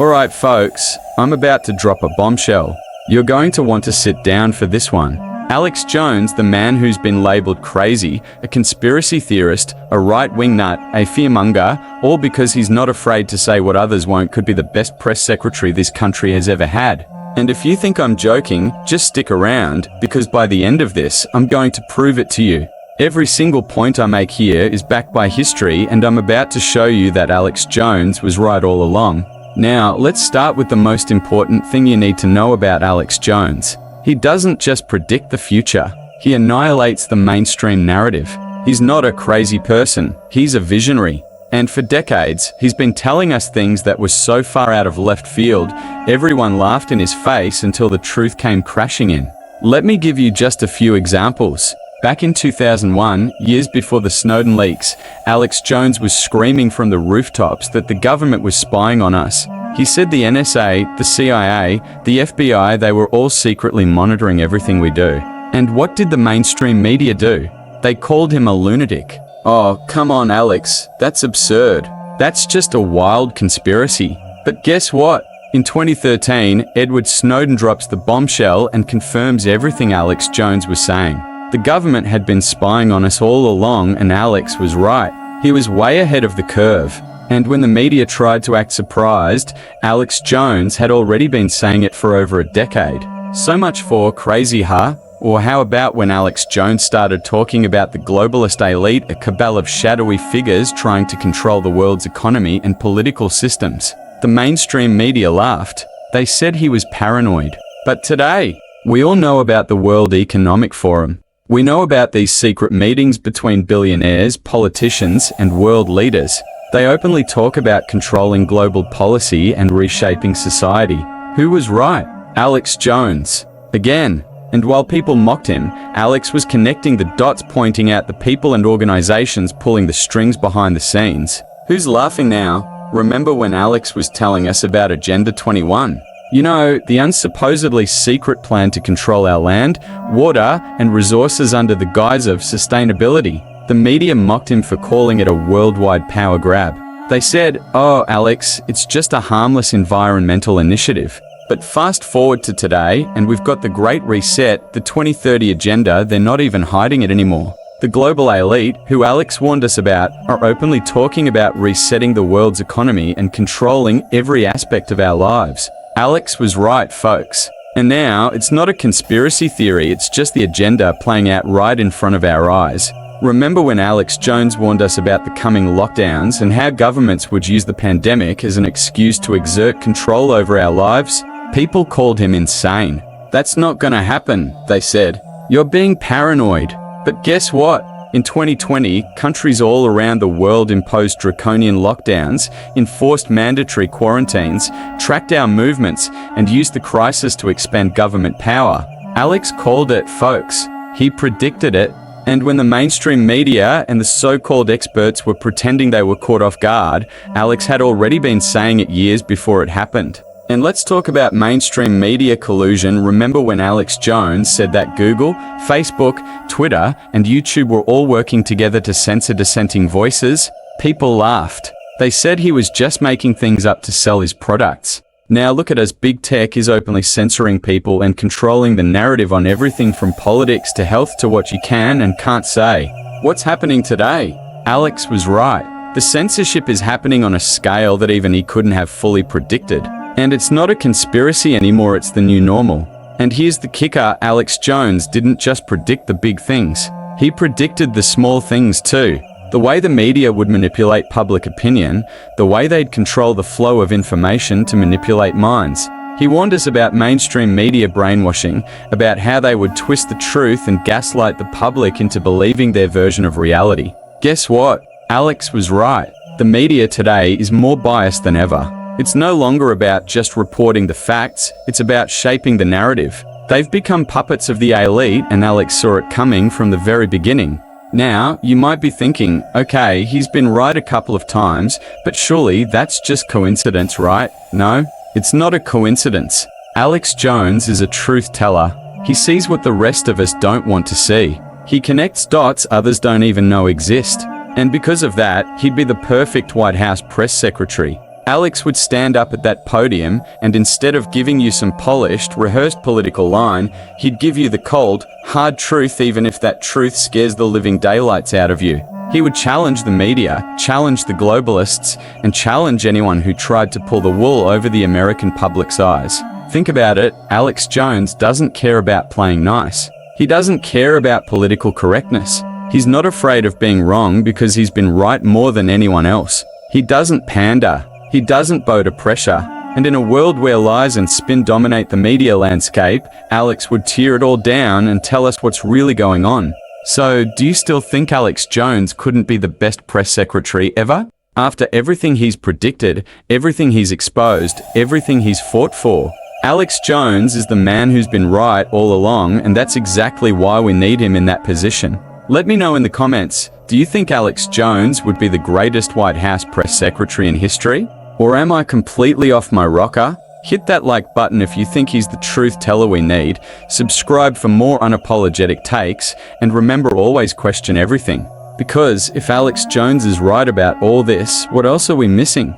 Alright folks, I'm about to drop a bombshell. You're going to want to sit down for this one. Alex Jones, the man who's been labelled crazy, a conspiracy theorist, a right-wing nut, a fearmonger, all because he's not afraid to say what others won't, could be the best press secretary this country has ever had. And if you think I'm joking, just stick around, because by the end of this, I'm going to prove it to you. Every single point I make here is backed by history, and I'm about to show you that Alex Jones was right all along. Now, let's start with the most important thing you need to know about Alex Jones. He doesn't just predict the future, he annihilates the mainstream narrative. He's not a crazy person, he's a visionary. And for decades, he's been telling us things that were so far out of left field, everyone laughed in his face until the truth came crashing in. Let me give you just a few examples. Back in 2001, years before the Snowden leaks, Alex Jones was screaming from the rooftops that the government was spying on us. He said the NSA, the CIA, the FBI, they were all secretly monitoring everything we do. And what did the mainstream media do? They called him a lunatic. Oh, come on, Alex, that's absurd. That's just a wild conspiracy. But guess what? In 2013, Edward Snowden drops the bombshell and confirms everything Alex Jones was saying. The government had been spying on us all along, and Alex was right. He was way ahead of the curve. And when the media tried to act surprised, Alex Jones had already been saying it for over a decade. So much for crazy, huh? Or how about when Alex Jones started talking about the globalist elite, a cabal of shadowy figures trying to control the world's economy and political systems? The mainstream media laughed. They said he was paranoid. But today, we all know about the World Economic Forum. We know about these secret meetings between billionaires, politicians, and world leaders. They openly talk about controlling global policy and reshaping society. Who was right? Alex Jones. Again. And while people mocked him, Alex was connecting the dots, pointing out the people and organizations pulling the strings behind the scenes. Who's laughing now? Remember when Alex was telling us about Agenda 21? You know, the unsupposedly secret plan to control our land, water, and resources under the guise of sustainability. The media mocked him for calling it a worldwide power grab. They said, "Oh, Alex, it's just a harmless environmental initiative." But fast forward to today, and we've got the Great Reset, the 2030 agenda. They're not even hiding it anymore. The global elite, who Alex warned us about, are openly talking about resetting the world's economy and controlling every aspect of our lives. Alex was right, folks. And now, it's not a conspiracy theory, it's just the agenda playing out right in front of our eyes. Remember when Alex Jones warned us about the coming lockdowns and how governments would use the pandemic as an excuse to exert control over our lives? People called him insane. That's not gonna happen, they said. You're being paranoid. But guess what? In 2020, countries all around the world imposed draconian lockdowns, enforced mandatory quarantines, tracked our movements, and used the crisis to expand government power. Alex called it, folks. He predicted it. And when the mainstream media and the so-called experts were pretending they were caught off guard, Alex had already been saying it years before it happened. And let's talk about mainstream media collusion. Remember when Alex Jones said that Google, Facebook, Twitter, and YouTube were all working together to censor dissenting voices? People laughed. They said he was just making things up to sell his products. Now look at us, big tech is openly censoring people and controlling the narrative on everything from politics to health to what you can and can't say. What's happening today? Alex was right. The censorship is happening on a scale that even he couldn't have fully predicted. And it's not a conspiracy anymore, it's the new normal. And here's the kicker, Alex Jones didn't just predict the big things. He predicted the small things too. The way the media would manipulate public opinion, the way they'd control the flow of information to manipulate minds. He warned us about mainstream media brainwashing, about how they would twist the truth and gaslight the public into believing their version of reality. Guess what? Alex was right. The media today is more biased than ever. It's no longer about just reporting the facts, it's about shaping the narrative. They've become puppets of the elite, and Alex saw it coming from the very beginning. Now, you might be thinking, okay, he's been right a couple of times, but surely that's just coincidence, right? No, it's not a coincidence. Alex Jones is a truth teller. He sees what the rest of us don't want to see. He connects dots others don't even know exist. And because of that, he'd be the perfect White House press secretary. Alex would stand up at that podium and instead of giving you some polished, rehearsed political line, he'd give you the cold, hard truth even if that truth scares the living daylights out of you. He would challenge the media, challenge the globalists, and challenge anyone who tried to pull the wool over the American public's eyes. Think about it, Alex Jones doesn't care about playing nice. He doesn't care about political correctness. He's not afraid of being wrong because he's been right more than anyone else. He doesn't pander. He doesn't bow to pressure. And in a world where lies and spin dominate the media landscape, Alex would tear it all down and tell us what's really going on. So, do you still think Alex Jones couldn't be the best press secretary ever? After everything he's predicted, everything he's exposed, everything he's fought for, Alex Jones is the man who's been right all along, and that's exactly why we need him in that position. Let me know in the comments, do you think Alex Jones would be the greatest White House press secretary in history? Or am I completely off my rocker? Hit that like button if you think he's the truth teller we need, subscribe for more unapologetic takes, and remember always question everything. Because if Alex Jones is right about all this, what else are we missing?